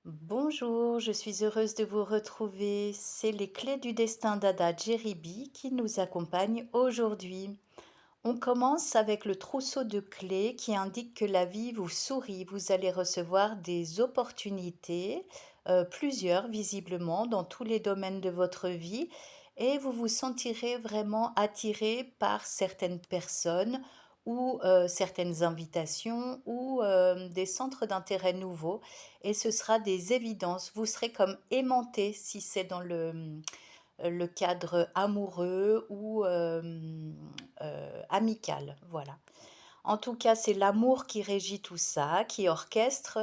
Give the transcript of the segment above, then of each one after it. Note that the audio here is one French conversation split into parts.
Bonjour, je suis heureuse de vous retrouver. C'est les clés du destin d'Ada Jeribi qui nous accompagne aujourd'hui. On commence avec le trousseau de clés qui indique que la vie vous sourit. Vous allez recevoir des opportunités, plusieurs visiblement, dans tous les domaines de votre vie, et vous vous sentirez vraiment attiré par certaines personnes ou certaines invitations ou des centres d'intérêt nouveaux, et ce sera des évidences. Vous serez comme aimanté si c'est dans le cadre amoureux ou amical, voilà. En tout cas, c'est l'amour qui régit tout ça, qui orchestre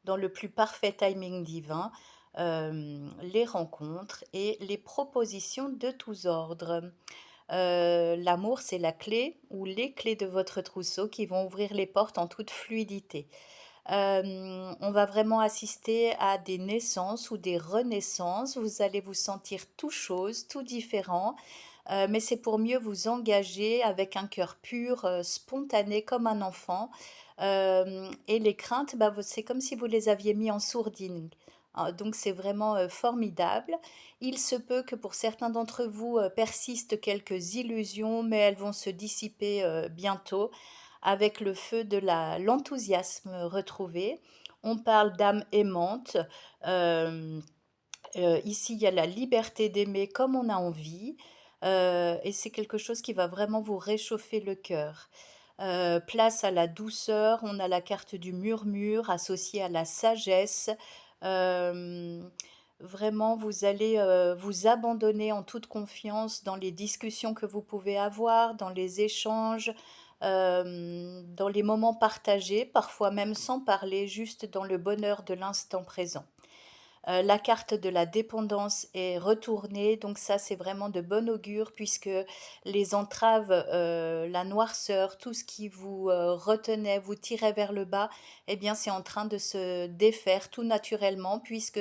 dans le plus parfait timing divin, les rencontres et les propositions de tous ordres. L'amour, c'est la clé ou les clés de votre trousseau qui vont ouvrir les portes en toute fluidité. On va vraiment assister à des naissances ou des renaissances. Vous allez vous sentir tout chose, tout différent, mais c'est pour mieux vous engager avec un cœur pur, spontané comme un enfant. Et les craintes, bah, c'est comme si vous les aviez mis en sourdine. Donc c'est vraiment formidable. Il se peut que pour certains d'entre vous persistent quelques illusions, mais elles vont se dissiper bientôt avec le feu de l'enthousiasme retrouvé. On parle d'âme aimante. euh, Ici, il y a la liberté d'aimer comme on a envie, et c'est quelque chose qui va vraiment vous réchauffer le cœur. Place à la douceur, on a la carte du murmure associée à la sagesse. Hem, Vraiment, vous allez, vous abandonner en toute confiance dans les discussions que vous pouvez avoir, dans les échanges, dans les moments partagés, parfois même sans parler, juste dans le bonheur de l'instant présent. La carte de la dépendance est retournée, donc ça, c'est vraiment de bon augure puisque les entraves, la noirceur, tout ce qui vous, retenait, vous tirait vers le bas, eh bien, c'est en train de se défaire tout naturellement puisque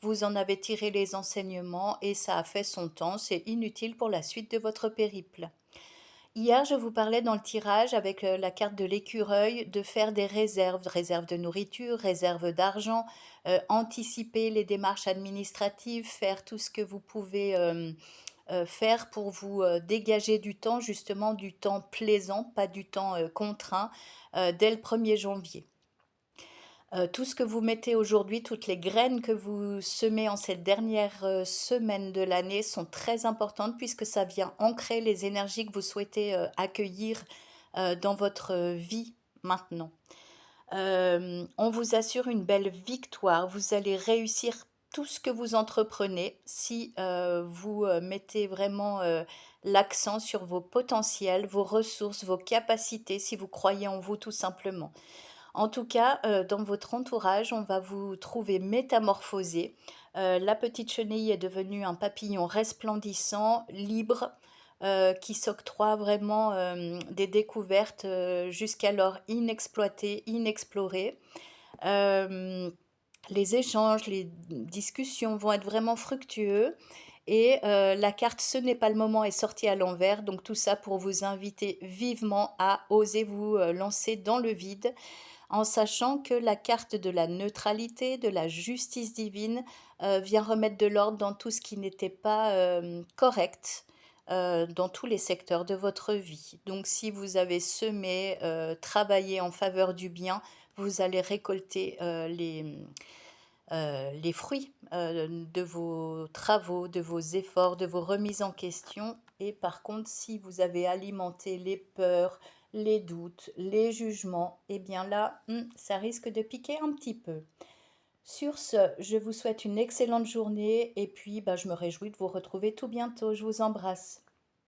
vous en avez tiré les enseignements et ça a fait son temps. C'est inutile pour la suite de votre périple. Hier, je vous parlais dans le tirage avec la carte de l'écureuil de faire des réserves, réserves de nourriture, réserves d'argent, anticiper les démarches administratives, faire tout ce que vous pouvez faire pour vous dégager du temps, justement du temps plaisant, pas du temps contraint, dès le 1er janvier. Tout ce que vous mettez aujourd'hui, toutes les graines que vous semez en cette dernière semaine de l'année sont très importantes puisque ça vient ancrer les énergies que vous souhaitez accueillir dans votre vie maintenant. On vous assure une belle victoire. Vous allez réussir tout ce que vous entreprenez si vous mettez vraiment l'accent sur vos potentiels, vos ressources, vos capacités, si vous croyez en vous tout simplement. En tout cas, dans votre entourage, on va vous trouver métamorphosé. La petite chenille est devenue un papillon resplendissant, libre, qui s'octroie vraiment, des découvertes, jusqu'alors inexploitées, inexplorées. Hem, les échanges, les discussions vont être vraiment fructueux et la carte «Ce n'est pas le moment» est sortie à l'envers, donc tout ça pour vous inviter vivement à oser vous, lancer dans le vide en sachant que la carte de la neutralité, de la justice divine, vient remettre de l'ordre dans tout ce qui n'était pas, correct, dans tous les secteurs de votre vie. Donc si vous avez semé, travaillé en faveur du bien, vous allez récolter, les fruits, de vos travaux, de vos efforts, de vos remises en question. Et par contre, si vous avez alimenté les peurs, les doutes, les jugements, eh bien là, ça risque de piquer un petit peu. Sur ce, je vous souhaite une excellente journée et puis bah, je me réjouis de vous retrouver tout bientôt. Je vous embrasse.